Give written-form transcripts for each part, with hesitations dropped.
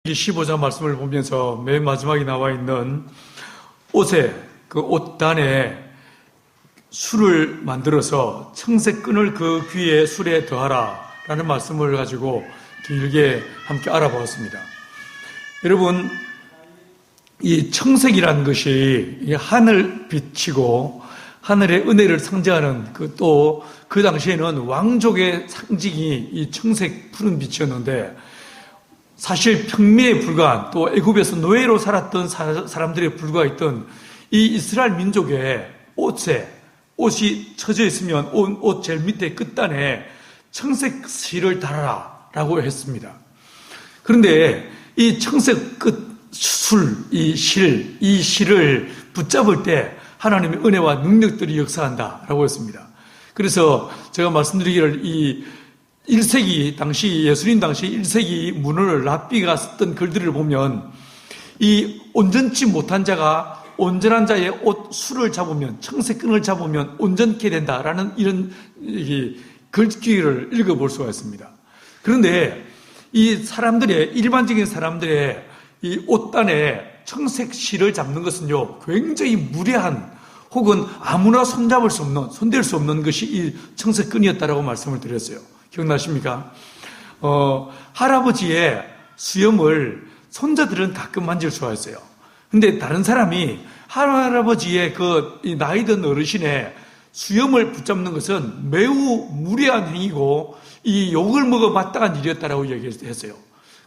이 15장 말씀을 보면서 맨 마지막에 나와 있는 옷에, 그 옷단에 술을 만들어서 청색끈을 그 귀에 술에 더하라 라는 말씀을 가지고 길게 함께 알아보았습니다. 여러분, 이 청색이라는 것이 하늘빛이고 하늘의 은혜를 상징하는 그 당시에는 왕족의 상징이 이 청색 푸른 빛이었는데, 사실 평미에 불과한, 또 애굽에서 노예로 살았던 사람들에 불과했던 이 이스라엘 민족의 옷이 쳐져 있으면 옷 제일 밑에 끝단에 청색 실을 달아라 라고 했습니다. 그런데 이 청색 이 실을 붙잡을 때 하나님의 은혜와 능력들이 역사한다 라고 했습니다. 그래서 제가 말씀드리기를 이 1세기 당시, 예수님 당시 1세기 문헌을 랍비가 썼던 글들을 보면 이 온전치 못한 자가 온전한 자의 술을 잡으면, 청색끈을 잡으면 온전케 된다라는 이런 글귀를 읽어볼 수가 있습니다. 그런데 이 일반적인 사람들의 이 옷단에 청색 실을 잡는 것은요, 굉장히 무례한, 혹은 아무나 손댈 수 없는 것이 이 청색끈이었다라고 말씀을 드렸어요. 기억나십니까? 할아버지의 수염을 손자들은 가끔 만질 수가 있어요. 근데 다른 사람이 할아버지의 나이 든 어르신의 수염을 붙잡는 것은 매우 무례한 행위고 이 욕을 먹어 마땅한 일이었다라고 얘기했어요.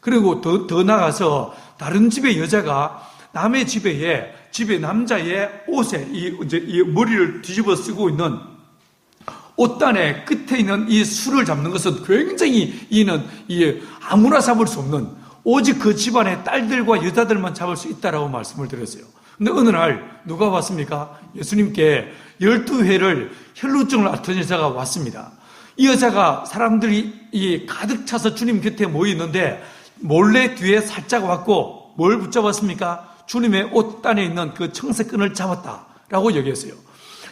그리고 더 나아가서 다른 집의 여자가 남의 집에 남자의 옷에 이 머리를 뒤집어 쓰고 있는 옷단의 끝에 있는 이 술을 잡는 것은 굉장히 아무나 잡을 수 없는, 오직 그 집안의 딸들과 여자들만 잡을 수 있다라고 말씀을 드렸어요. 근데 어느 날 누가 왔습니까? 예수님께 12회를 혈루증을 앓던 여자가 왔습니다. 이 여자가 사람들이 가득 차서 주님 곁에 모여 있는데 몰래 뒤에 살짝 왔고 뭘 붙잡았습니까? 주님의 옷단에 있는 그 청색끈을 잡았다라고 얘기했어요.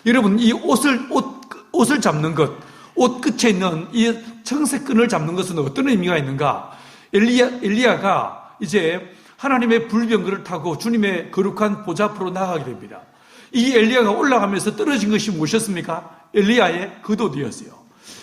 여러분, 이 옷을 잡는 것, 옷 끝에 있는 이 청색끈을 잡는 것은 어떤 의미가 있는가? 엘리야가 이제 하나님의 불병거를 타고 주님의 거룩한 보좌 앞으로 나가게 됩니다. 이 엘리야가 올라가면서 떨어진 것이 무엇이었습니까? 엘리야의 겉옷이었어요.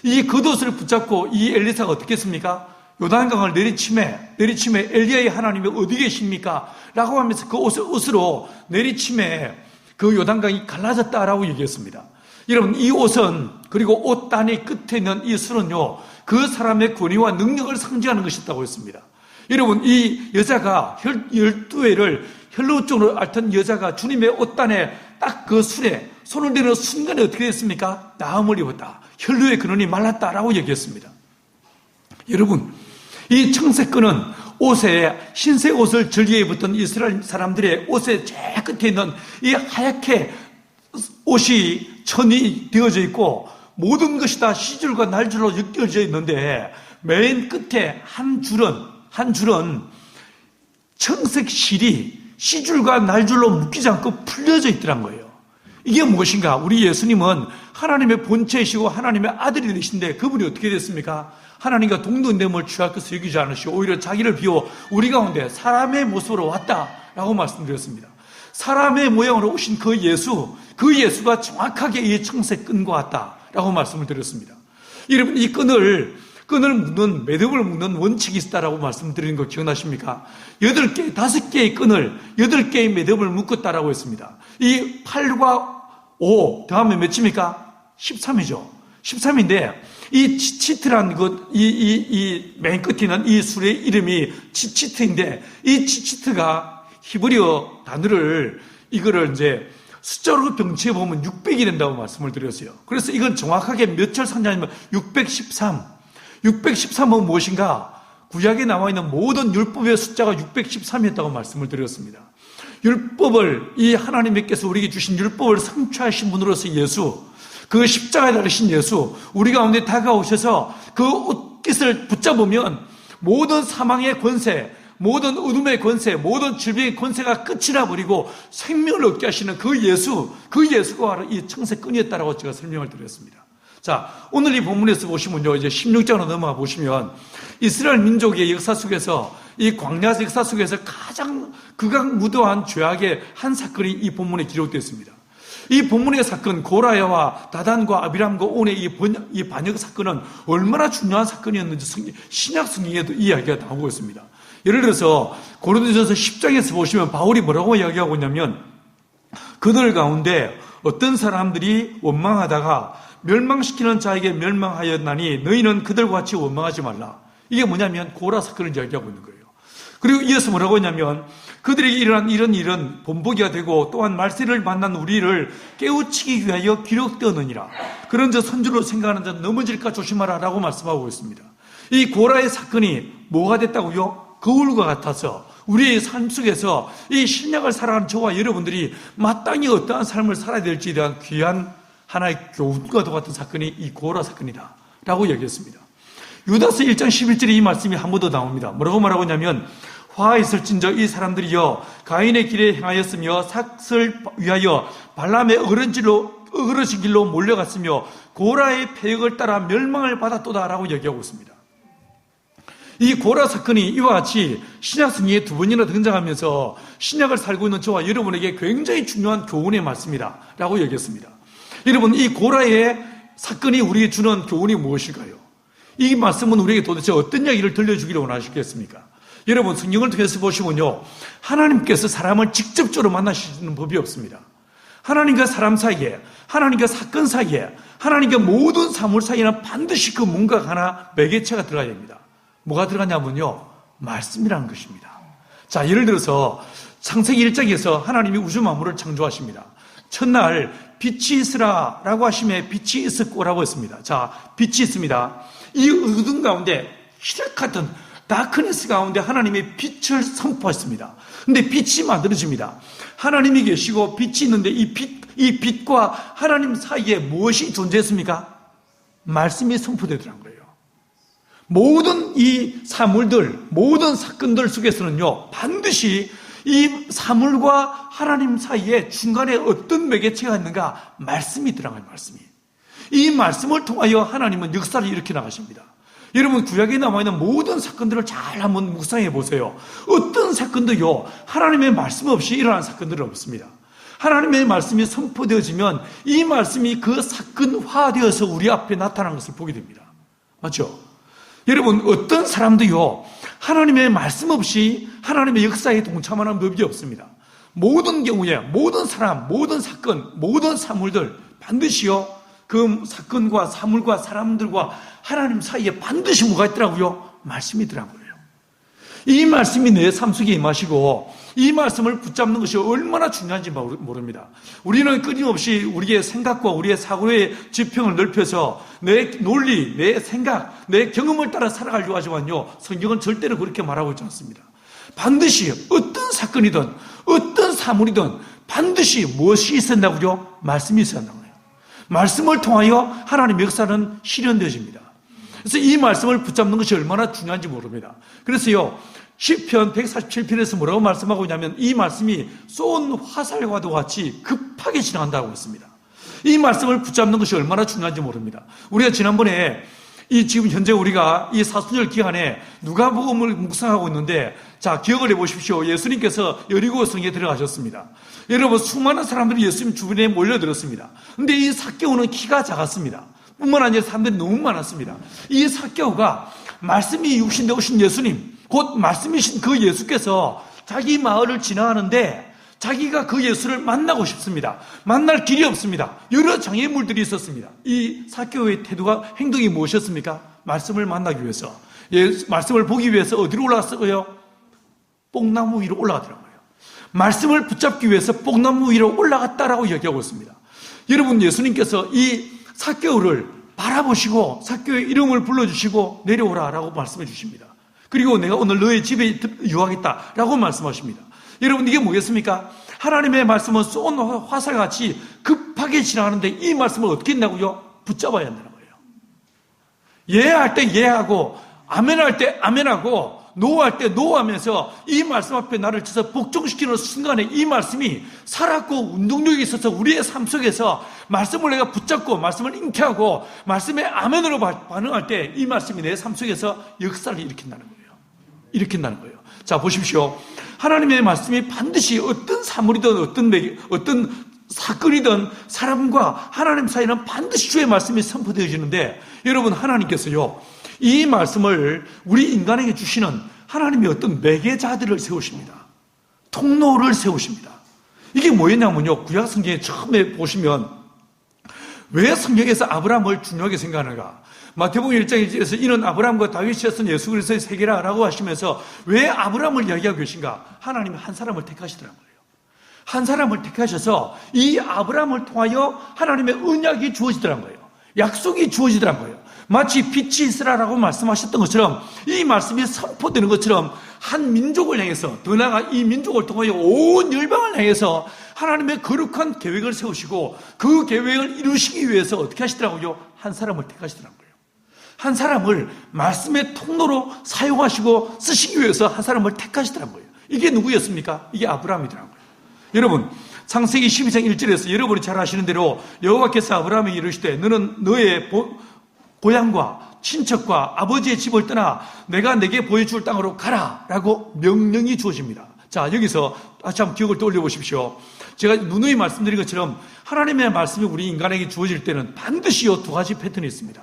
이 겉옷을 붙잡고 이 엘리사가 어떻게 했습니까? 요단강을 내리침에 엘리야의 하나님이 어디 계십니까? 라고 하면서 그 옷으로 내리침에 그 요단강이 갈라졌다라고 얘기했습니다. 여러분, 이 옷은, 그리고 옷단의 끝에 있는 이 술은요, 그 사람의 권위와 능력을 상징하는 것이었다고 했습니다. 여러분, 이 여자가 12회를 혈루증으로 앓던 여자가 주님의 옷단에 딱 그 술에 손을 대는 순간에 어떻게 됐습니까? 나음을 입었다. 혈루의 근원이 말랐다라고 얘기했습니다. 여러분, 이 청색끈은 옷에, 흰색 옷을 즐겨 입었던 이스라엘 사람들의 옷의 제일 끝에 있는 이 하얗게 옷이 천이 되어져 있고 모든 것이 다 시줄과 날줄로 엮여져 있는데 맨 끝에 한 줄은 청색 실이 시줄과 날줄로 묶이지 않고 풀려져 있더란 거예요. 이게 무엇인가? 우리 예수님은 하나님의 본체이시고 하나님의 아들이 되신데 그분이 어떻게 됐습니까? 하나님과 동등됨을 취할 것을 여기지 않으시고 오히려 자기를 비워 우리 가운데 사람의 모습으로 왔다라고 말씀드렸습니다. 사람의 모양으로 오신 그 예수가 정확하게 이 청색끈과 같다라고 말씀을 드렸습니다. 여러분, 이 끈을 묶는, 매듭을 묶는 원칙이 있다라고 말씀드리는 거 기억나십니까? 5개의 끈을 8개의 매듭을 묶었다라고 했습니다. 이 8과 5 더하면 몇입니까? 13이죠. 13인데 이 치치트란 맨 끝에 있는 이 술의 이름이 치치트인데 이 치치트가 히브리어 단어를 이거를 이제 숫자로 병치해 보면 600이 된다고 말씀을 드렸어요. 그래서 이건 정확하게 몇절 상징하냐면 613. 613은 무엇인가? 구약에 나와 있는 모든 율법의 숫자가 613이었다고 말씀을 드렸습니다. 율법을, 이 하나님께서 우리에게 주신 율법을 성취하신 분으로서 예수, 그 십자가에 달리신 예수, 우리 가운데 다가오셔서 그 옷깃을 붙잡으면 모든 사망의 권세, 모든 어둠의 권세, 모든 질병의 권세가 끝이 나버리고 생명을 얻게 하시는 그 예수가 바로 이 청색끈이었다라고 제가 설명을 드렸습니다. 자, 오늘 이 본문에서 보시면요, 이제 16장으로 넘어가 보시면 이스라엘 민족의 역사 속에서 이 광야 역사 속에서 가장 극악무도한 죄악의 한 사건이 이 본문에 기록되어 있습니다. 이 본문의 사건, 고라야와 다단과 아비람과 온의 이 반역 사건은 얼마나 중요한 사건이었는지 신약 성경에도 이야기가 나오고 있습니다. 예를 들어서 고린도전서 10장에서 보시면 바울이 뭐라고 이야기하고 있냐면, 그들 가운데 어떤 사람들이 원망하다가 멸망시키는 자에게 멸망하였나니 너희는 그들과 같이 원망하지 말라. 이게 뭐냐면 고라 사건을 이야기하고 있는 거예요. 그리고 이어서 뭐라고 했냐면, 그들에게 일어난 이런 일은 본보기가 되고 또한 말세를 만난 우리를 깨우치기 위하여 기록되었느니라. 그런 저 선주로 생각하는 자 넘어질까 조심하라 라고 말씀하고 있습니다. 이 고라의 사건이 뭐가 됐다고요? 거울과 같아서 우리의 삶 속에서 이 신약을 살아가는 저와 여러분들이 마땅히 어떠한 삶을 살아야 될지에 대한 귀한 하나의 교훈과도 같은 사건이 이 고라 사건이다 라고 얘기했습니다. 유다서 1장 11절에 이 말씀이 한 번 더 나옵니다. 뭐라고 말하고 있냐면, 화 있을진저 이 사람들이여 가인의 길에 행하였으며 삭을 위하여 발람의 어그러진 길로 몰려갔으며 고라의 패역을 따라 멸망을 받았도다 라고 얘기하고 있습니다. 이 고라 사건이 이와 같이 신약 성경에 두 번이나 등장하면서 신약을 살고 있는 저와 여러분에게 굉장히 중요한 교훈의 말씀이다 라고 얘기했습니다. 여러분, 이 고라의 사건이 우리에게 주는 교훈이 무엇일까요? 이 말씀은 우리에게 도대체 어떤 이야기를 들려주기를 원하시겠습니까? 여러분, 성경을 통해서 보시면요, 하나님께서 사람을 직접적으로 만나시는 법이 없습니다. 하나님과 사람 사이에, 하나님과 사건 사이에, 하나님과 모든 사물 사이에는 반드시 그 뭔가 하나 매개체가 들어가야 됩니다. 뭐가 들어가냐면요, 말씀이라는 것입니다. 자, 예를 들어서 창세기 1장에서 하나님이 우주 만물을 창조하십니다. 첫날 빛이 있으라 라고 하시면 빛이 있었고라고 했습니다. 자, 빛이 있습니다. 이 어둠 가운데 희락 같은 다크니스 가운데 하나님의 빛을 선포했습니다. 근데 빛이 만들어집니다. 하나님이 계시고 빛이 있는데 이 빛과 하나님 사이에 무엇이 존재했습니까? 말씀이 선포되더라는 거예요. 모든 이 사물들, 모든 사건들 속에서는요, 반드시 이 사물과 하나님 사이에 중간에 어떤 매개체가 있는가? 말씀이 들어가요, 말씀이. 이 말씀을 통하여 하나님은 역사를 일으켜 나가십니다. 여러분, 구약에 남아있는 모든 사건들을 잘 한번 묵상해 보세요. 어떤 사건도요, 하나님의 말씀 없이 일어난 사건들은 없습니다. 하나님의 말씀이 선포되어지면 이 말씀이 그 사건화되어서 우리 앞에 나타나는 것을 보게 됩니다. 맞죠? 여러분, 어떤 사람도요, 하나님의 말씀 없이 하나님의 역사에 동참하는 법이 없습니다. 모든 경우에 모든 사람, 모든 사건, 모든 사물들 반드시요, 그 사건과 사물과 사람들과 하나님 사이에 반드시 뭐가 있더라고요? 말씀이 있더라고요. 이 말씀이 내 삶 속에 임하시고 이 말씀을 붙잡는 것이 얼마나 중요한지 모릅니다. 우리는 끊임없이 우리의 생각과 우리의 사고의 지평을 넓혀서 내 논리, 내 생각, 내 경험을 따라 살아가려고 하지만요, 성경은 절대로 그렇게 말하고 있지 않습니다. 반드시 어떤 사건이든 어떤 사물이든 반드시 무엇이 있었다고요? 말씀이 있어야 한다고요. 말씀을 통하여 하나님의 역사는 실현되어집니다. 그래서 이 말씀을 붙잡는 것이 얼마나 중요한지 모릅니다. 그래서요, 시편 147편에서 뭐라고 말씀하고 있냐면, 이 말씀이 쏜 화살과도 같이 급하게 지나간다고 했습니다. 이 말씀을 붙잡는 것이 얼마나 중요한지 모릅니다. 우리가 지난번에 지금 현재 우리가 이 사순절 기간에 누가복음을 묵상하고 있는데, 자, 기억을 해보십시오. 예수님께서 여리고 성에 들어가셨습니다. 여러분, 수많은 사람들이 예수님 주변에 몰려들었습니다. 근데 이 삭개오는 키가 작았습니다. 뿐만 아니라 사람들이 너무 많았습니다. 이 삭개오가 말씀이 육신되어 오신 예수님, 곧 말씀이신 그 예수께서 자기 마을을 지나가는데 자기가 그 예수를 만나고 싶습니다. 만날 길이 없습니다. 여러 장애물들이 있었습니다. 이 삭개오의 태도가, 행동이 무엇이었습니까? 말씀을 만나기 위해서, 말씀을 보기 위해서 어디로 올라갔어요? 뽕나무 위로 올라가더라고요. 말씀을 붙잡기 위해서 뽕나무 위로 올라갔다라고 얘기하고 있습니다. 여러분, 예수님께서 이 삭개오를 바라보시고 삭개오의 이름을 불러주시고 내려오라라고 말씀해 주십니다. 그리고 내가 오늘 너의 집에 유하겠다라고 말씀하십니다. 여러분, 이게 뭐겠습니까? 하나님의 말씀은 쏜 화살같이 급하게 지나가는데 이 말씀을 어떻게 했냐고요? 붙잡아야 한다는 거예요. 예할 때 예하고, 아멘할 때 아멘하고, 노할 때 노하면서 이 말씀 앞에 나를 쳐서 복종시키는 순간에 이 말씀이 살았고 운동력이 있어서 우리의 삶 속에서 말씀을 내가 붙잡고 말씀을 잉태하고 말씀에 아멘으로 반응할 때 이 말씀이 내 삶 속에서 역사를 일으킨다는 거예요. 일으킨다는 거예요. 자, 보십시오. 하나님의 말씀이 반드시 어떤 사물이든 어떤 사건이든 사람과 하나님 사이는 반드시 주의 말씀이 선포되어지는데, 여러분, 하나님께서요, 이 말씀을 우리 인간에게 주시는 하나님의 어떤 매개자들을 세우십니다. 통로를 세우십니다. 이게 뭐였냐면요, 구약 성경에 처음에 보시면 왜 성경에서 아브라함을 중요하게 생각하는가? 마태복음 1장에서 이는 아브라함과 다윗이었던 예수 그리스도의 세계라라고 하시면서 왜 아브라함을 이야기하고 계신가? 하나님이 한 사람을 택하시더란 거예요. 한 사람을 택하셔서 이 아브라함을 통하여 하나님의 언약이 주어지더란 거예요. 약속이 주어지더란 거예요. 마치 빛이 있으라라고 말씀하셨던 것처럼, 이 말씀이 선포되는 것처럼 한 민족을 향해서, 더 나아가 이 민족을 통하여 온 열방을 향해서 하나님의 거룩한 계획을 세우시고 그 계획을 이루시기 위해서 어떻게 하시더라고요? 한 사람을 택하시더라고요. 한 사람을 말씀의 통로로 사용하시고 쓰시기 위해서 한 사람을 택하시더라고요. 이게 누구였습니까? 이게 아브라함이더라고요. 여러분, 창세기 12장 1절에서 여러분이 잘 아시는 대로 여호와께서 아브라함에게 이르시되 너는 너의 고향과 친척과 아버지의 집을 떠나 내가 내게 보여줄 땅으로 가라 라고 명령이 주어집니다. 자, 여기서 다시 한번 기억을 떠올려 보십시오. 제가 누누이 말씀드린 것처럼 하나님의 말씀이 우리 인간에게 주어질 때는 반드시 이 두 가지 패턴이 있습니다.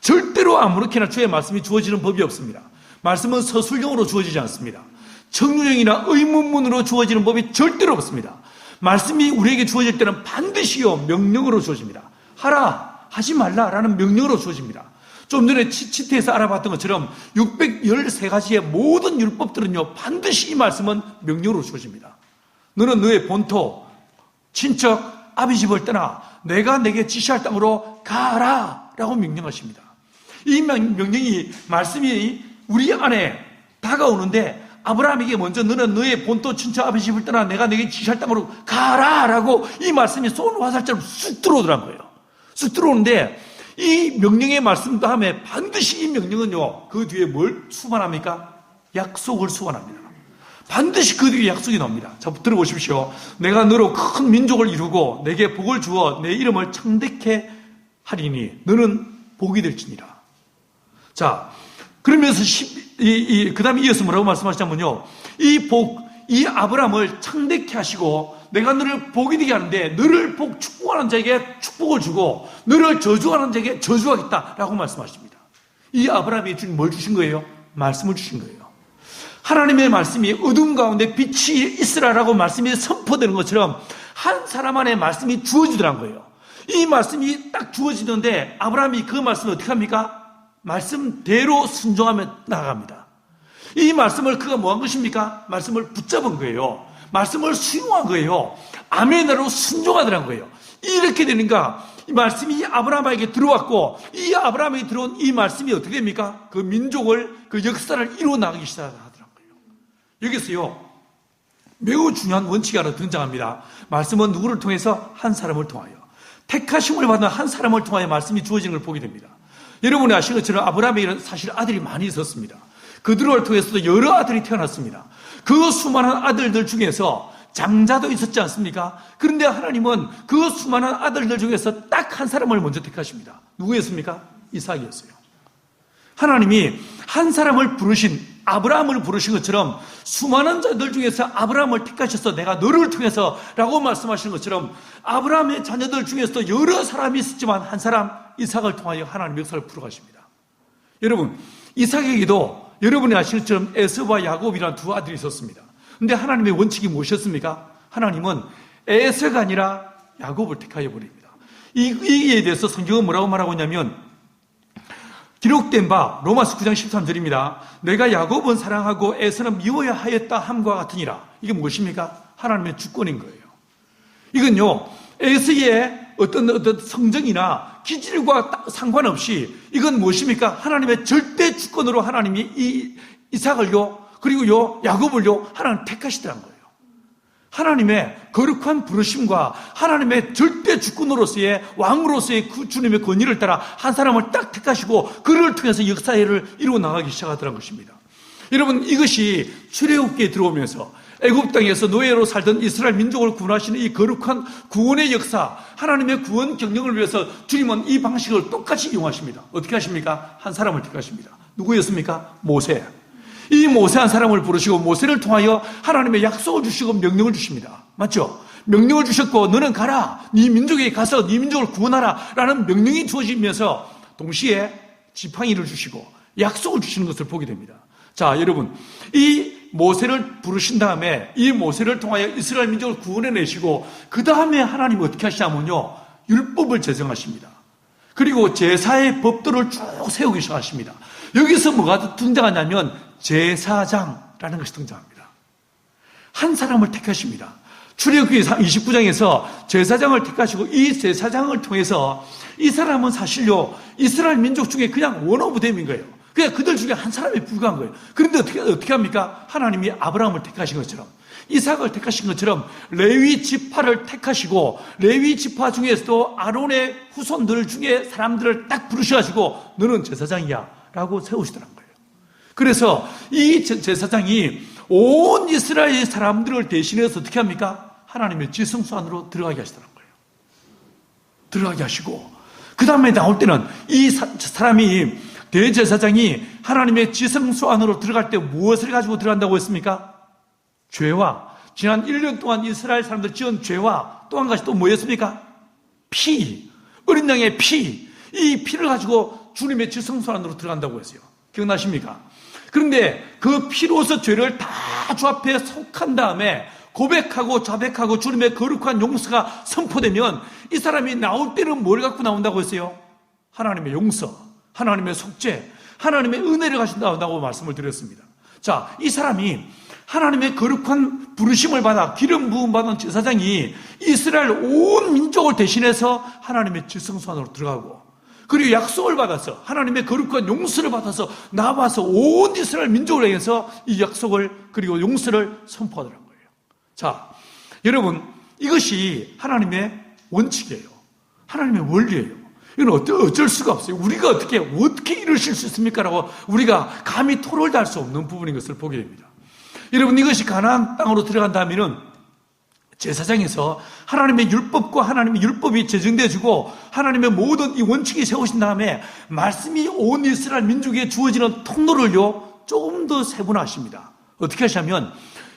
절대로 아무렇게나 주의 말씀이 주어지는 법이 없습니다. 말씀은 서술형으로 주어지지 않습니다. 청유형이나 의문문으로 주어지는 법이 절대로 없습니다. 말씀이 우리에게 주어질 때는 반드시요 명령으로 주어집니다. 하라, 하지 말라라는 명령으로 주어집니다. 좀 전에 치트에서 알아봤던 것처럼 613가지의 모든 율법들은요, 반드시 이 말씀은 명령으로 주어집니다. 너는 너의 본토, 친척, 아비 집을 떠나 내가 내게 지시할 땅으로 가라 라고 명령하십니다. 이 명령이, 말씀이 우리 안에 다가오는데 아브라함에게 먼저 너는 너의 본토, 친척, 아비 집을 떠나 내가 내게 지시할 땅으로 가라 라고 이 말씀이 쏜 화살처럼 쑥 들어오더란 거예요. 쑥 들어오는데 이 명령의 말씀 다음에 반드시 이 명령은요, 그 뒤에 뭘 수반합니까? 약속을 수반합니다. 반드시 그 뒤에 약속이 나옵니다. 자, 들어보십시오. 내가 너로 큰 민족을 이루고 내게 복을 주어 내 이름을 창대케 하리니 너는 복이 될지니라. 자, 그러면서 그 다음에 이어서 뭐라고 말씀하시냐면요, 이 아브라함을 창대케 하시고 내가 너를 복이 되게 하는데 너를 축복하는 자에게 축복을 주고 너를 저주하는 자에게 저주하겠다라고 말씀하십니다. 이 아브라함이 뭘 주신 거예요? 말씀을 주신 거예요. 하나님의 말씀이 어둠 가운데 빛이 있으라라고 말씀이 선포되는 것처럼 한 사람 안에 말씀이 주어지더란 거예요. 이 말씀이 딱 주어지는데 아브라함이 그 말씀을 어떻게 합니까? 말씀대로 순종하며 나아갑니다. 이 말씀을 그가 뭐한 것입니까? 말씀을 붙잡은 거예요. 말씀을 수용한 거예요. 아멘으로 순종하더란 거예요. 이렇게 되니까 이 말씀이 아브라함에게 들어왔고 이 아브라함에게 들어온 이 말씀이 어떻게 됩니까? 그 민족을, 그 역사를 이루어 나가기 시작하더란 거예요. 여기서요, 매우 중요한 원칙이 하나 등장합니다. 말씀은 누구를 통해서? 한 사람을 통하여. 택하심을 받은 한 사람을 통하여 말씀이 주어지는 걸 보게 됩니다. 여러분이 아시는 것처럼 아브라함에게는 사실 아들이 많이 있었습니다. 그들을 통해서도 여러 아들이 태어났습니다. 그 수많은 아들들 중에서 장자도 있었지 않습니까? 그런데 하나님은 그 수많은 아들들 중에서 딱 한 사람을 먼저 택하십니다. 누구였습니까? 이삭이었어요. 하나님이 한 사람을 아브라함을 부르신 것처럼 수많은 자들 중에서 아브라함을 택하셔서 내가 너를 통해서 라고 말씀하시는 것처럼 아브라함의 자녀들 중에서도 여러 사람이 있었지만 한 사람, 이삭을 통하여 하나님 역사를 풀어가십니다. 여러분, 이삭에게도 여러분이 아시는 것처럼 에서와 야곱이라는 두 아들이 있었습니다. 그런데 하나님의 원칙이 무엇이었습니까? 하나님은 에서가 아니라 야곱을 택하여 버립니다. 이에 대해서 성경은 뭐라고 말하고 있냐면, 기록된 바 로마서 9장 13절입니다. 내가 야곱은 사랑하고 에서는 미워야 하였다 함과 같으니라. 이게 무엇입니까? 하나님의 주권인 거예요. 이건요, 에서의 어떤 성정이나 기질과 상관없이 이건 무엇입니까? 하나님의 절대 주권으로 하나님이 이 이삭을요, 그리고요, 야곱을요, 하나님 택하시더란 거예요. 하나님의 거룩한 부르심과 하나님의 절대 주권으로서의 왕으로서의 그 주님의 권위를 따라 한 사람을 딱 택하시고 그를 통해서 역사를 이루어 나가기 시작하더란 것입니다. 여러분, 이것이 출애굽기에 들어오면서 애굽 땅에서 노예로 살던 이스라엘 민족을 구원하시는 이 거룩한 구원의 역사, 하나님의 구원 경영을 위해서 주님은 이 방식을 똑같이 이용하십니다. 어떻게 하십니까? 한 사람을 택하십니다. 누구였습니까? 모세. 이 모세 한 사람을 부르시고 모세를 통하여 하나님의 약속을 주시고 명령을 주십니다. 맞죠? 명령을 주셨고 너는 가라. 네 민족에게 가서 네 민족을 구원하라 라는 명령이 주어지면서 동시에 지팡이를 주시고 약속을 주시는 것을 보게 됩니다. 자, 여러분, 이 모세를 부르신 다음에 이 모세를 통하여 이스라엘 민족을 구원해내시고 그 다음에 하나님이 어떻게 하시냐면요, 율법을 제정하십니다. 그리고 제사의 법도를 쭉 세우기 시작하십니다. 여기서 뭐가 등장하냐면 제사장라는 것이 등장합니다. 한 사람을 택하십니다. 출애굽기 29장에서 제사장을 택하시고 이 제사장을 통해서 이 사람은 사실요 이스라엘 민족 중에 그냥 원 오브 댐인 거예요. 그냥 그들 중에 한 사람에 불과한 거예요. 그런데 어떻게 합니까? 하나님이 아브라함을 택하신 것처럼 이삭을 택하신 것처럼 레위 지파를 택하시고 레위 지파 중에서도 아론의 후손들 중에 사람들을 딱 부르셔가지고 너는 제사장이야 라고 세우시더란 거예요. 그래서 이 제사장이 온 이스라엘 사람들을 대신해서 어떻게 합니까? 하나님의 지성소 안으로 들어가게 하시더란 거예요. 들어가게 하시고 그 다음에 나올 때는 이 사람이 대제사장이 하나님의 지성소 안으로 들어갈 때 무엇을 가지고 들어간다고 했습니까? 죄와 지난 1년 동안 이스라엘 사람들 지은 죄와 또 한 가지 또 뭐였습니까? 피, 어린 양의 피, 이 피를 가지고 주님의 지성소 안으로 들어간다고 했어요. 기억나십니까? 그런데 그 피로서 죄를 다 주 앞에 속한 다음에 고백하고 자백하고 주님의 거룩한 용서가 선포되면 이 사람이 나올 때는 뭘 갖고 나온다고 했어요? 하나님의 용서, 하나님의 속죄, 하나님의 은혜를 가지고 나온다고 말씀을 드렸습니다. 자, 이 사람이 하나님의 거룩한 부르심을 받아 기름 부음 받은 제사장이 이스라엘 온 민족을 대신해서 하나님의 지성소 안으로 들어가고 그리고 약속을 받아서 하나님의 거룩한 용서를 받아서 나와서 온 이스라엘 민족을 향해서 이 약속을 그리고 용서를 선포하더라는 거예요. 자, 여러분, 이것이 하나님의 원칙이에요. 하나님의 원리예요. 이건 어쩔 수가 없어요. 우리가 어떻게 이러실 수 있습니까? 라고 우리가 감히 토로를 할 수 없는 부분인 것을 보게 됩니다. 여러분, 이것이 가나안 땅으로 들어간다면은 제사장에서 하나님의 율법과 하나님의 율법이 제정되어지고 하나님의 모든 이 원칙이 세우신 다음에 말씀이 온 이스라엘 민족에 주어지는 통로를요 조금 더 세분화하십니다. 어떻게 하시냐면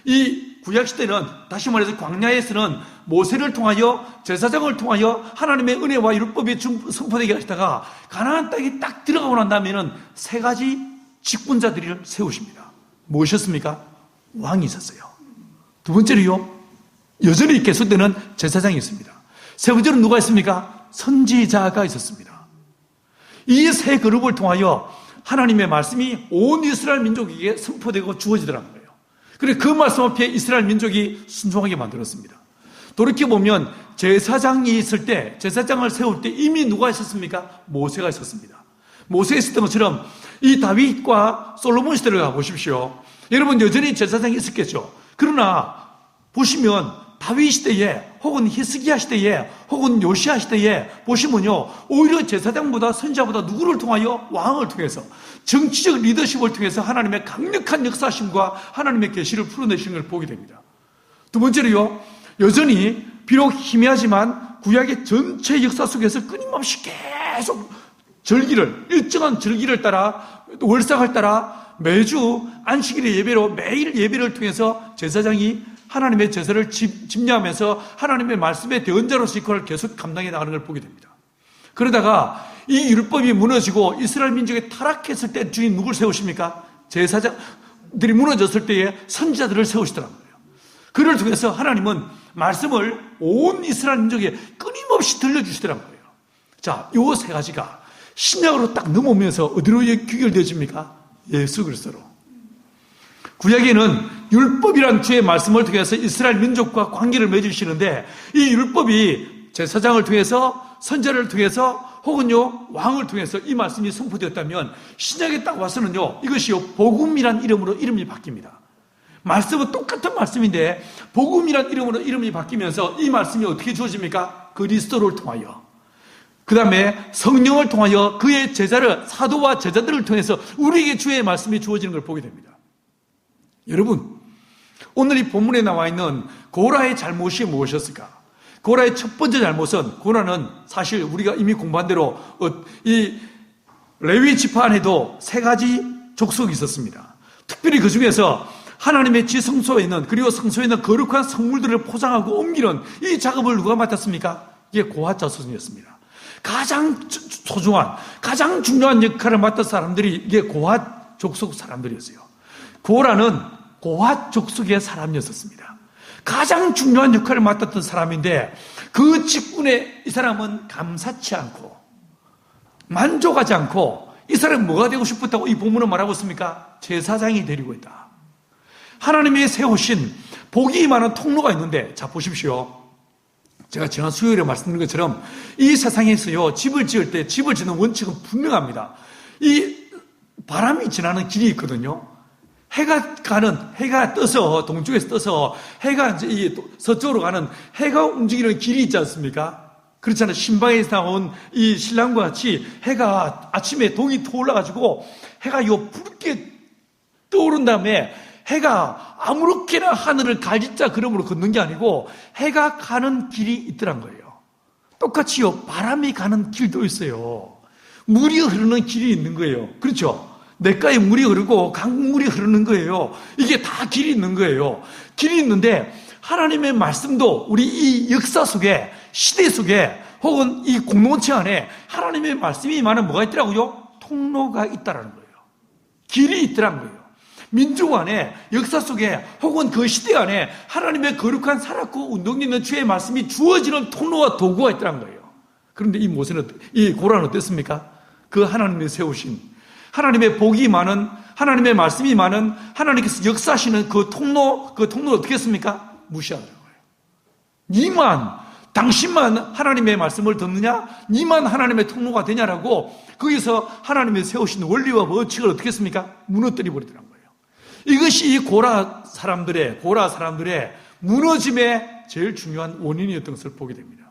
이 구약시대는 다시 말해서 광야에서는 모세를 통하여 제사장을 통하여 하나님의 은혜와 율법이 선포되게 하시다가 가나안 땅에 딱 들어가고 난 다음에는 세 가지 직분자들을 세우십니다. 무엇이었습니까? 왕이 있었어요. 두 번째로요 여전히 계속되는 제사장이 있습니다. 세 번째로 누가 있습니까? 선지자가 있었습니다. 이 세 그룹을 통하여 하나님의 말씀이 온 이스라엘 민족에게 선포되고 주어지더라는 거예요. 그래서 그 말씀 앞에 이스라엘 민족이 순종하게 만들었습니다. 돌이켜보면 제사장이 있을 때, 제사장을 세울 때 이미 누가 있었습니까? 모세가 있었습니다. 모세가 있었던 것처럼 이 다윗과 솔로몬 시대를 가보십시오. 여러분 여전히 제사장이 있었겠죠. 그러나 보시면 다윗 시대에 혹은 히스기야 시대에 혹은 요시야 시대에 보시면요 오히려 제사장보다 선지자보다 누구를 통하여 왕을 통해서 정치적 리더십을 통해서 하나님의 강력한 역사심과 하나님의 계시를 풀어내시는 걸 보게 됩니다. 두 번째로요 여전히 비록 희미하지만 구약의 전체 역사 속에서 끊임없이 계속 일정한 절기를 따라 월삭을 따라 매주 안식일의 예배로 매일 예배를 통해서 제사장이 하나님의 제사를 집례하면서 하나님의 말씀의 대언자로서 역할을 계속 감당해 나가는 걸 보게 됩니다. 그러다가 이 율법이 무너지고 이스라엘 민족이 타락했을 때 주인 누굴 세우십니까? 제사장들이 무너졌을 때에 선지자들을 세우시더란 거예요. 그를 통해서 하나님은 말씀을 온 이스라엘 민족에 끊임없이 들려주시더란 거예요. 자, 요 세 가지가 신약으로 딱 넘어오면서 어디로 귀결되어집니까? 예수 그리스도로. 구약에는 율법이란 주의 말씀을 통해서 이스라엘 민족과 관계를 맺으시는데 이 율법이 제사장을 통해서 선지자를 통해서 혹은요 왕을 통해서 이 말씀이 선포되었다면 신약에 딱 와서는요 이것이요 복음이란 이름으로 이름이 바뀝니다. 말씀은 똑같은 말씀인데 복음이란 이름으로 이름이 바뀌면서 이 말씀이 어떻게 주어집니까? 그리스도를 통하여 그 다음에 성령을 통하여 그의 제자를 사도와 제자들을 통해서 우리에게 주의 말씀이 주어지는 걸 보게 됩니다. 여러분, 오늘 이 본문에 나와 있는 고라의 잘못이 무엇이었을까? 고라의 첫 번째 잘못은 고라는 사실 우리가 이미 공부한 대로 이 레위 지파 안에도 세 가지 족속이 있었습니다. 특별히 그 중에서 하나님의 지성소에 있는, 그리고 성소에 있는 거룩한 성물들을 포장하고 옮기는 이 작업을 누가 맡았습니까? 이게 고핫 자손이었습니다. 가장 소중한, 가장 중요한 역할을 맡은 사람들이 이게 고핫 족속 사람들이었어요. 고라는 고핫 족속의 사람이었습니다. 가장 중요한 역할을 맡았던 사람인데, 그 직분에 이 사람은 감사치 않고 만족하지 않고, 이 사람은 뭐가 되고 싶었다고 이 본문은 말하고 있습니까? 제사장이 되리고 있다. 하나님이 세우신 복이 많은 통로가 있는데, 자 보십시오. 제가 지난 수요일에 말씀드린 것처럼 이 세상에서요, 집을 지을 때 집을 짓는 원칙은 분명합니다. 이 바람이 지나는 길이 있거든요. 해가 떠서, 동쪽에서 떠서 해가 이제 이 서쪽으로 가는, 해가 움직이는 길이 있지 않습니까? 그렇잖아요. 신방에서 나온 이 신랑과 같이 해가 아침에 동이 터올라가지고 해가 요 붉게 떠오른 다음에 해가 아무렇게나 하늘을 갈짓자 그름으로 걷는 게 아니고 해가 가는 길이 있더란 거예요. 똑같이요, 바람이 가는 길도 있어요. 물이 흐르는 길이 있는 거예요. 그렇죠? 냇가에 물이 흐르고 강물이 흐르는 거예요. 이게 다 길이 있는 거예요. 길이 있는데 하나님의 말씀도 우리 이 역사 속에, 시대 속에, 혹은 이 공동체 안에 하나님의 말씀이 많은 뭐가 있더라고요? 통로가 있다라는 거예요. 길이 있더라는 거예요. 민족 안에, 역사 속에, 혹은 그 시대 안에 하나님의 거룩한 살았고 운동 있는 주의 말씀이 주어지는 통로와 도구가 있다는 거예요. 그런데 이 모세는, 이 고라는 어땠습니까? 그 하나님이 세우신, 하나님의 복이 많은, 하나님의 말씀이 많은, 하나님께서 역사하시는 그 통로를 어떻게 했습니까? 무시하더라고요. 당신만 하나님의 말씀을 듣느냐? 니만 하나님의 통로가 되냐라고 거기서 하나님의 세우신 원리와 법칙을 어떻게 했습니까? 무너뜨려 버리더라고요. 이것이 이 고라 사람들의 무너짐의 제일 중요한 원인이었던 것을 보게 됩니다.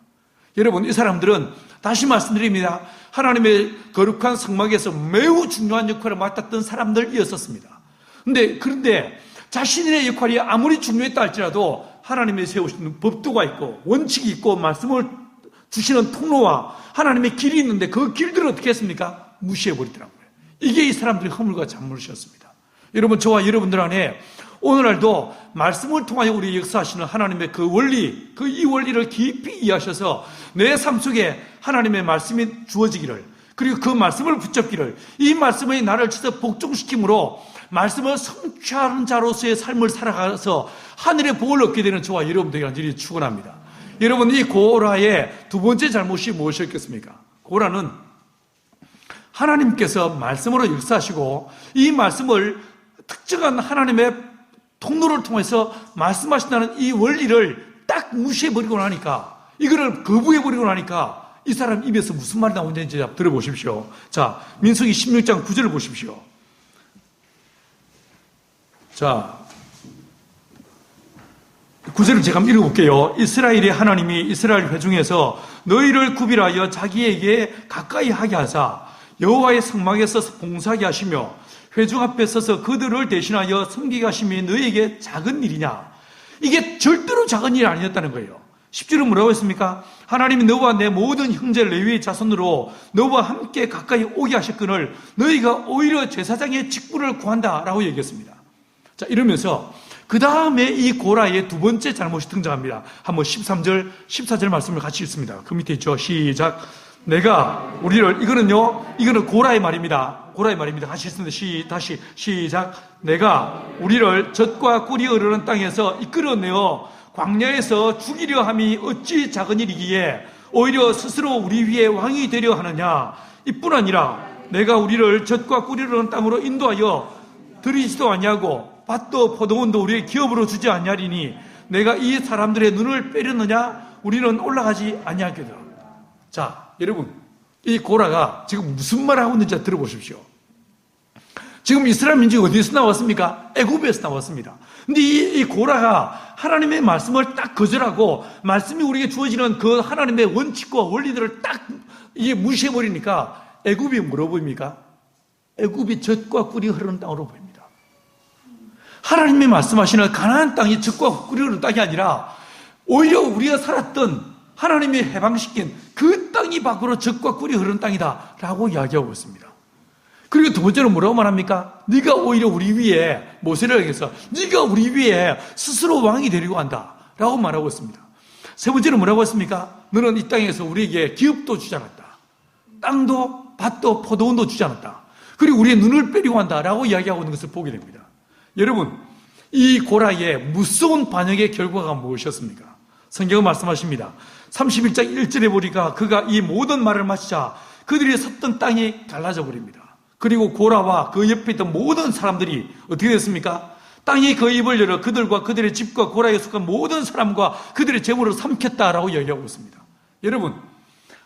여러분, 이 사람들은 다시 말씀드립니다. 하나님의 거룩한 성막에서 매우 중요한 역할을 맡았던 사람들이었습니다. 그런데 자신의 역할이 아무리 중요했다 할지라도 하나님의 세우시는 법도가 있고 원칙이 있고 말씀을 주시는 통로와 하나님의 길이 있는데 그 길들을 어떻게 했습니까? 무시해버리더라고요. 이게 이 사람들의 허물과 잔물이었습니다. 여러분, 저와 여러분들 안에 오늘날도 말씀을 통하여 우리 역사하시는 하나님의 그 원리, 이 원리를 깊이 이해하셔서 내 삶 속에 하나님의 말씀이 주어지기를, 그리고 그 말씀을 붙잡기를, 이 말씀의 나를 진짜 복종시킴으로 말씀을 성취하는 자로서의 삶을 살아가서 하늘의 복을 얻게 되는 저와 여러분들에게 간절히 축원합니다. 여러분, 이 고라의 두 번째 잘못이 무엇이었겠습니까? 고라는 하나님께서 말씀으로 역사하시고 이 말씀을 특정한 하나님의 통로를 통해서 말씀하신다는 이 원리를 딱 무시해버리고 나니까, 이거를 거부해버리고 나니까 이 사람 입에서 무슨 말이 나오는지 들어보십시오. 자, 민수기 16장 9절을 보십시오. 자, 9절을 제가 한번 읽어볼게요. 이스라엘의 하나님이 이스라엘 회중에서 너희를 구별하여 자기에게 가까이 하게 하사 여호와의 성막에 서서 봉사하게 하시며 회중 앞에 서서 그들을 대신하여 섬기게 하심이 너희에게 작은 일이냐? 이게 절대로 작은 일이 아니었다는 거예요. 10절은 뭐라고 했습니까? 하나님이 너와 내 모든 형제 레위의 자손으로 너와 함께 가까이 오게 하셨거늘 너희가 오히려 제사장의 직분을 구한다라고 얘기했습니다. 자, 이러면서 그 다음에 이 고라의 두 번째 잘못이 등장합니다. 한번 13절, 14절 말씀을 같이 읽습니다. 그 밑에 있죠. 시작. 내가 우리를, 이거는 고라의 말입니다. 고라의 말입니다. 같이 읽습니다. 다시 시작. 내가 우리를 젖과 꿀이 흐르는 땅에서 이끌어내어 광야에서 죽이려 함이 어찌 작은 일이기에 오히려 스스로 우리 위에 왕이 되려 하느냐. 이뿐 아니라 내가 우리를 젖과 꿀이 흐르는 땅으로 인도하여 들이지도 아니하고 밭도 포도원도 우리의 기업으로 주지 아니하리니 내가 이 사람들의 눈을 빼렸느냐? 우리는 올라가지 아니하겠다. 자, 여러분, 이 고라가 지금 무슨 말을 하고 있는지 들어보십시오. 지금 이스라엘 민족이 어디에서 나왔습니까? 애굽에서 나왔습니다. 근데 이 고라가 하나님의 말씀을 딱 거절하고 말씀이 우리에게 주어지는 그 하나님의 원칙과 원리들을 딱 이게 무시해버리니까 애굽이 뭐로 보입니까? 애굽이 젖과 꿀이 흐르는 땅으로 보입니다. 하나님이 말씀하시는 가나안 땅이 젖과 꿀이 흐르는 땅이 아니라 오히려 우리가 살았던 하나님이 해방시킨 그 땅이 밖으로 젖과 꿀이 흐르는 땅이다 라고 이야기하고 있습니다. 그리고 두 번째로 뭐라고 말합니까? 네가 오히려 우리 위에, 모세를 향해서 네가 우리 위에 스스로 왕이 되려고 한다 라고 말하고 있습니다. 세 번째로 뭐라고 했습니까? 너는 이 땅에서 우리에게 기업도 주지 않았다. 땅도 밭도 포도원도 주지 않았다. 그리고 우리의 눈을 빼려고 한다라고 이야기하고 있는 것을 보게 됩니다. 여러분, 이 고라의 무서운 반역의 결과가 무엇이었습니까? 성경은 말씀하십니다. 31장 1절에 보니까 그가 이 모든 말을 마치자 그들이 섰던 땅이 갈라져 버립니다. 그리고 고라와 그 옆에 있던 모든 사람들이 어떻게 됐습니까? 땅이 그 입을 열어 그들과 그들의 집과 고라에 속한 모든 사람과 그들의 재물을 삼켰다라고 이야기하고 있습니다. 여러분,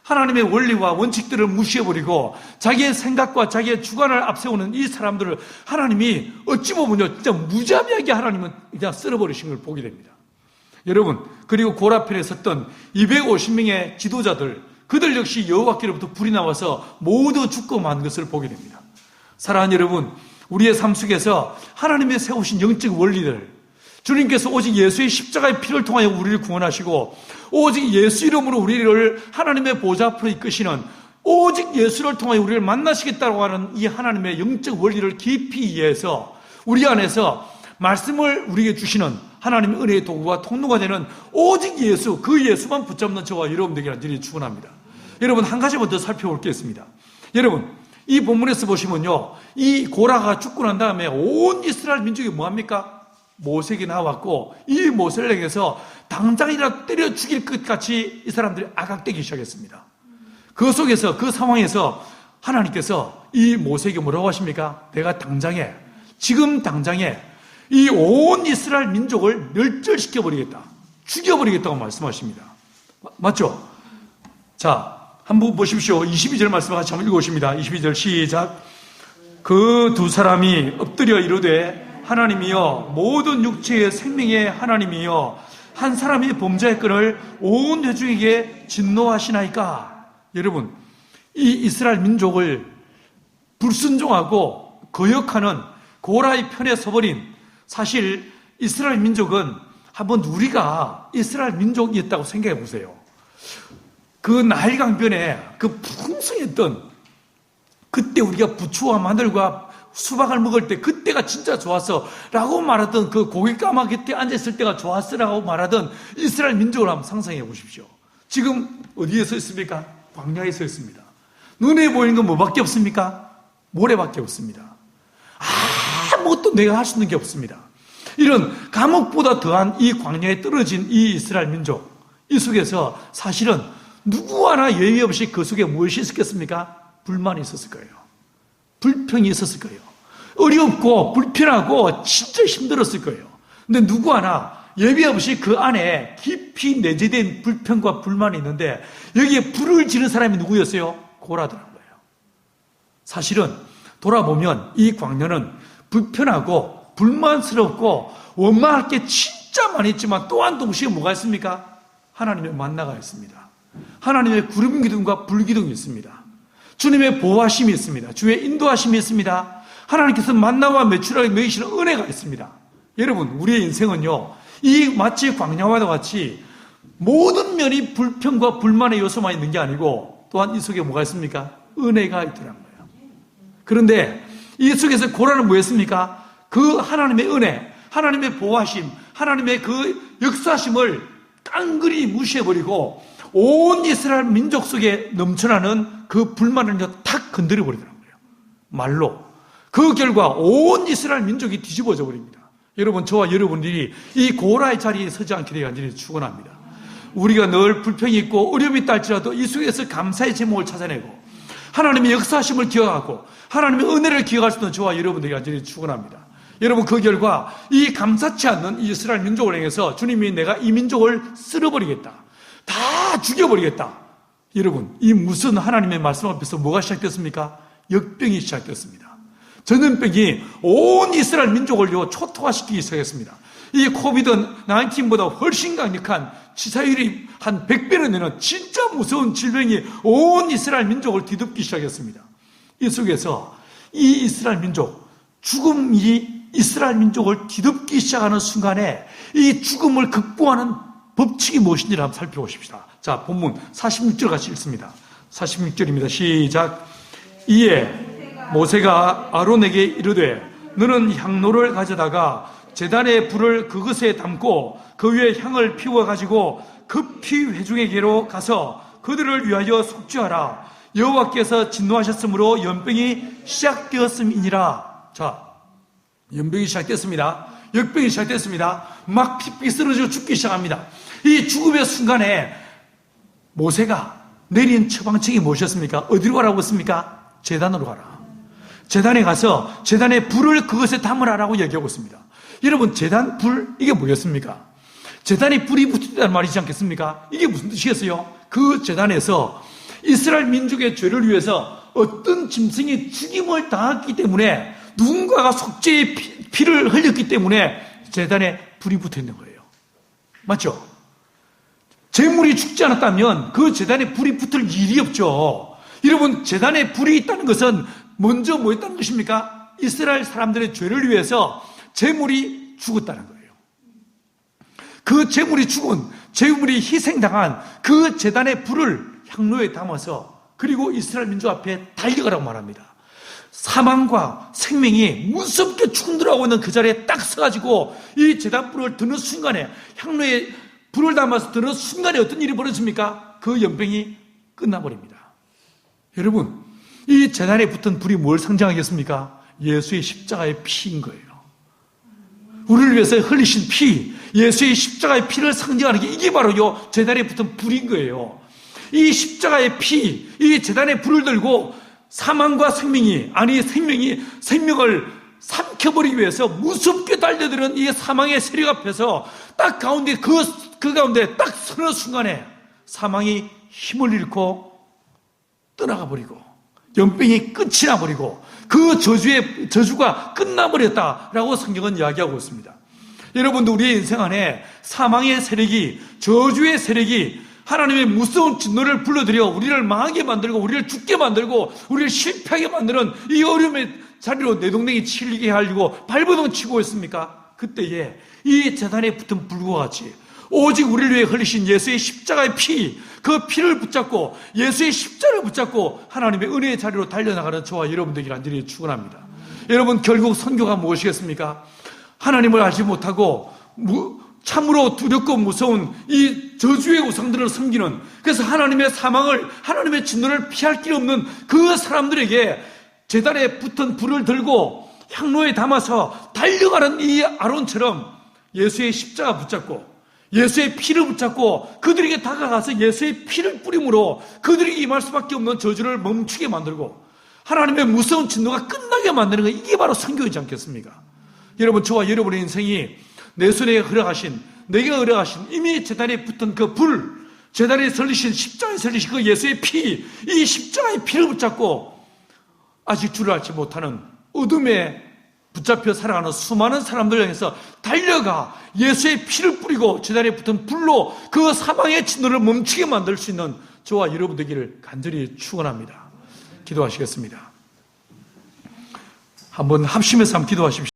하나님의 원리와 원칙들을 무시해버리고 자기의 생각과 자기의 주관을 앞세우는 이 사람들을 하나님이 어찌 보면요, 진짜 무자비하게 하나님은 그냥 쓸어버리신 걸 보게 됩니다. 여러분, 그리고 고라편에 섰던 250명의 지도자들, 그들 역시 여호와께로부터 불이 나와서 모두 죽고 만 것을 보게 됩니다. 사랑하는 여러분, 우리의 삶 속에서 하나님의 세우신 영적 원리들, 주님께서 오직 예수의 십자가의 피를 통하여 우리를 구원하시고 오직 예수 이름으로 우리를 하나님의 보좌 앞으로 이끄시는, 오직 예수를 통하여 우리를 만나시겠다고 하는 이 하나님의 영적 원리를 깊이 이해해서 우리 안에서 말씀을 우리에게 주시는 하나님의 은혜의 도구와 통로가 되는 오직 예수, 그 예수만 붙잡는 저와 여러분들에게 간절히 축원합니다. 여러분, 한 가지 먼저 살펴볼 게 있습니다. 여러분, 이 본문에서 보시면요, 이 고라가 죽고 난 다음에 온 이스라엘 민족이 뭐합니까? 모세에게 나왔고 이 모세를 향해서 당장이라도 때려 죽일 것 같이 이 사람들이 아각대기 시작했습니다. 그 속에서, 그 상황에서 하나님께서 이 모세에게 뭐라고 하십니까? 내가 당장에, 지금 당장에 이 온 이스라엘 민족을 멸절시켜버리겠다, 죽여버리겠다고 말씀하십니다. 맞죠? 자, 한번 보십시오. 22절 말씀 같이 한번 읽어보십니다. 22절 시작. 그 두 사람이 엎드려 이르되 하나님이여, 모든 육체의 생명의 하나님이여, 한 사람이 범죄의 끈을 온 회중에게 진노하시나이까. 여러분, 이 이스라엘 민족을 불순종하고 거역하는 고라의 편에 서버린, 사실 이스라엘 민족은 한번 우리가 이스라엘 민족이었다고 생각해 보세요. 그 나일강변에 그 풍성했던, 그때 우리가 부추와 마늘과 수박을 먹을 때 그때가 진짜 좋았어 라고 말하던, 그 고기 까마 곁에 앉아있을 때가 좋았어 라고 말하던 이스라엘 민족을 한번 상상해 보십시오. 지금 어디에 서 있습니까? 광야에 서 있습니다. 눈에 보이는 건 뭐밖에 없습니까? 모래밖에 없습니다. 아무것도 내가 할 수 있는 게 없습니다. 이런 감옥보다 더한 이 광야에 떨어진 이 이스라엘 민족, 이 속에서 사실은 누구 하나 예외 없이 그 속에 무엇이 있었겠습니까? 불만이 있었을 거예요. 불평이 있었을 거예요. 어렵고 불편하고 진짜 힘들었을 거예요. 근데 누구 하나 예외 없이 그 안에 깊이 내재된 불평과 불만이 있는데 여기에 불을 지른 사람이 누구였어요? 고라더란 거예요. 사실은 돌아보면 이 광야는 불편하고 불만스럽고 원망할 게 진짜 많이 있지만 또한 동시에 뭐가 있습니까? 하나님의 만나가 있습니다. 하나님의 구름 기둥과 불 기둥이 있습니다. 주님의 보호하심이 있습니다. 주의 인도하심이 있습니다. 하나님께서 만나와 매출하게 매이시는 은혜가 있습니다. 여러분, 우리의 인생은요, 이 마치 광야와도 같이 모든 면이 불평과 불만의 요소만 있는 게 아니고 또한 이 속에 뭐가 있습니까? 은혜가 있더라는 거예요. 그런데 이 속에서 고라는 뭐였습니까? 그 하나님의 은혜, 하나님의 보호하심, 하나님의 그 역사심을 깡그리 무시해버리고 온 이스라엘 민족 속에 넘쳐나는 그 불만을 탁 건드려버리더라고요. 말로. 그 결과 온 이스라엘 민족이 뒤집어져 버립니다. 여러분, 저와 여러분들이 이 고라의 자리에 서지 않게 되기 간절히 축원합니다. 우리가 늘 불평이 있고 어려움이 있다 할지라도 이 속에서 감사의 제목을 찾아내고 하나님의 역사하심을 기억하고 하나님의 은혜를 기억할 수 있는 저와 여러분들이 간절히 축원합니다. 여러분, 그 결과 이 감사치 않는 이스라엘 민족을 향해서 주님이 내가 이 민족을 쓸어버리겠다, 다 죽여버리겠다. 여러분, 이 무슨 하나님의 말씀 앞에서 뭐가 시작됐습니까? 역병이 시작됐습니다. 전염병이 온 이스라엘 민족을 초토화시키기 시작했습니다. 이 코비드-19보다 훨씬 강력한 치사율이 한 100배는 되는 진짜 무서운 질병이 온 이스라엘 민족을 뒤덮기 시작했습니다. 이 속에서 이 이스라엘 민족, 죽음이 이스라엘 민족을 뒤덮기 시작하는 순간에 이 죽음을 극복하는 법칙이 무엇인지를 한번 살펴보십시다. 자, 본문 46절 같이 읽습니다. 46절입니다. 시작. 이에 모세가 아론에게 이르되 너는 향로를 가져다가 제단의 불을 그것에 담고 그 위에 향을 피워 가지고 급히 회중에게로 가서 그들을 위하여 속죄하라. 여호와께서 진노하셨으므로 연병이 시작되었음이니라. 자, 연병이 시작됐습니다. 역병이 시작됐습니다. 막 핏빛 쓰러져 죽기 시작합니다. 이 죽음의 순간에 모세가 내린 처방책이 무엇이었습니까? 어디로 가라고 했습니까? 제단으로 가라. 제단에 가서 제단에 불을 그것에 담으라라고 얘기하고 있습니다. 여러분, 제단 불, 이게 뭐였습니까? 제단에 불이 붙었다는 말이지 않겠습니까? 이게 무슨 뜻이겠어요? 그 제단에서 이스라엘 민족의 죄를 위해서 어떤 짐승이 죽임을 당했기 때문에 누군가가 속죄의 피를 흘렸기 때문에 제단에 불이 붙어 있는 거예요. 맞죠? 제물이 죽지 않았다면 그 제단에 불이 붙을 일이 없죠. 여러분, 제단에 불이 있다는 것은 먼저 뭐였다는 것입니까? 이스라엘 사람들의 죄를 위해서 제물이 죽었다는 거예요. 그 제물이 죽은, 제물이 희생당한 그 제단의 불을 향로에 담아서 그리고 이스라엘 민족 앞에 달려가라고 말합니다. 사망과 생명이 무섭게 충돌하고 있는 그 자리에 딱 서가지고 이 제단불을 드는 순간에, 향로에 불을 담아서 드는 순간에 어떤 일이 벌어집니까? 그 연병이 끝나버립니다. 여러분, 이 제단에 붙은 불이 뭘 상징하겠습니까? 예수의 십자가의 피인 거예요. 우리를 위해서 흘리신 피, 예수의 십자가의 피를 상징하는 게 이게 바로 요 제단에 붙은 불인 거예요. 이 십자가의 피, 이 제단에 불을 들고 사망과 생명이, 아니 생명을 삼켜버리기 위해서 무섭게 달려드는 이 사망의 세력 앞에서 딱 가운데 그 가운데 딱 서는 순간에 사망이 힘을 잃고 떠나가 버리고 연병이 끝이 나버리고 그 저주가 끝나버렸다라고 성경은 이야기하고 있습니다. 여러분도 우리의 인생 안에 사망의 세력이, 저주의 세력이 하나님의 무서운 진노를 불러들여 우리를 망하게 만들고 우리를 죽게 만들고 우리를 실패하게 만드는 이 어려움의 자리로 내동댕이 치게 하려고 발버둥 치고 있습니까? 그때에 이 제단에 붙은 불과 같이 오직 우리를 위해 흘리신 예수의 십자가의 피, 그 피를 붙잡고 예수의 십자를 붙잡고 하나님의 은혜의 자리로 달려나가는 저와 여러분들에게 간절히 축원합니다. 여러분, 결국 선교가 무엇이겠습니까? 하나님을 알지 못하고 참으로 두렵고 무서운 이 저주의 우상들을 섬기는, 그래서 하나님의 사망을, 하나님의 진노를 피할 길 없는 그 사람들에게 제단에 붙은 불을 들고 향로에 담아서 달려가는 이 아론처럼 예수의 십자가 붙잡고 예수의 피를 붙잡고 그들에게 다가가서 예수의 피를 뿌림으로 그들에게 임할 수밖에 없는 저주를 멈추게 만들고 하나님의 무서운 진노가 끝나게 만드는 것, 이게 바로 선교이지 않겠습니까? 여러분, 저와 여러분의 인생이 내 손에 허락하신, 내게 허락하신 이미 제단에 붙은 그 불, 제단에 설리신, 십자가에 설리신 그 예수의 피, 이 십자가의 피를 붙잡고 아직 주를 알지 못하는 어둠에 붙잡혀 살아가는 수많은 사람들 향해서 달려가 예수의 피를 뿌리고 제단에 붙은 불로 그 사망의 진노를 멈추게 만들 수 있는 저와 여러분 되기를 간절히 축원합니다. 기도하시겠습니다. 한번 합심해서 한번 기도하십시오.